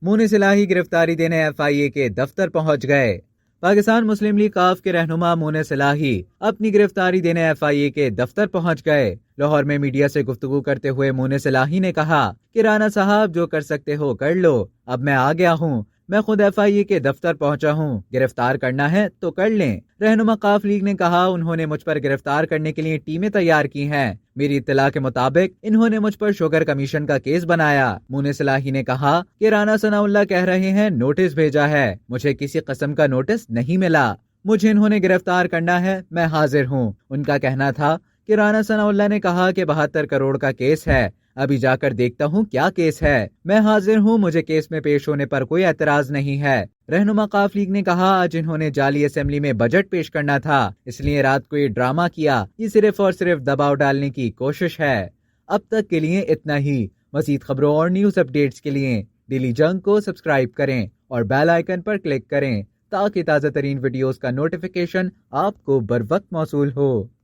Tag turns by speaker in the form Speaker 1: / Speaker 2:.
Speaker 1: مونس الہی گرفتاری دینے ایف آئی اے کے دفتر پہنچ گئے۔ پاکستان مسلم لیگ ق کے رہنما مونس الہی اپنی گرفتاری دینے ایف آئی اے کے دفتر پہنچ گئے۔ لاہور میں میڈیا سے گفتگو کرتے ہوئے مونس الہی نے کہا کہ رانا صاحب جو کر سکتے ہو کر لو، اب میں آ گیا ہوں، میں خود ایف آئی اے کے دفتر پہنچا ہوں، گرفتار کرنا ہے تو کر لیں۔ رہنما ق لیگ نے کہا انہوں نے مجھ پر گرفتار کرنے کے لیے ٹیمیں تیار کی ہیں، میری اطلاع کے مطابق انہوں نے مجھ پر شوگر کمیشن کا کیس بنایا۔ مونس الہی نے کہا کہ رانا ثناء اللہ کہہ رہے ہیں نوٹس بھیجا ہے، مجھے کسی قسم کا نوٹس نہیں ملا، مجھے انہوں نے گرفتار کرنا ہے، میں حاضر ہوں۔ ان کا کہنا تھا کہ رانا ثناء اللہ نے کہا کہ 72 کروڑ کا کیس ہے، ابھی جا کر دیکھتا ہوں کیا کیس ہے، میں حاضر ہوں، مجھے کیس میں پیش ہونے پر کوئی اعتراض نہیں ہے۔ رہنما ق لیگ نے کہا آج انہوں نے جعلی اسمبلی میں بجٹ پیش کرنا تھا، اس لیے رات کو یہ ڈرامہ کیا، یہ صرف اور صرف دباؤ ڈالنے کی کوشش ہے۔ اب تک کے لیے اتنا ہی۔ مزید خبروں اور نیوز اپڈیٹس کے لیے ڈیلی جنگ کو سبسکرائب کریں اور بیل آئیکن پر کلک کریں تاکہ تازہ ترین ویڈیوز کا نوٹیفیکیشن آپ کو بروقت موصول ہو۔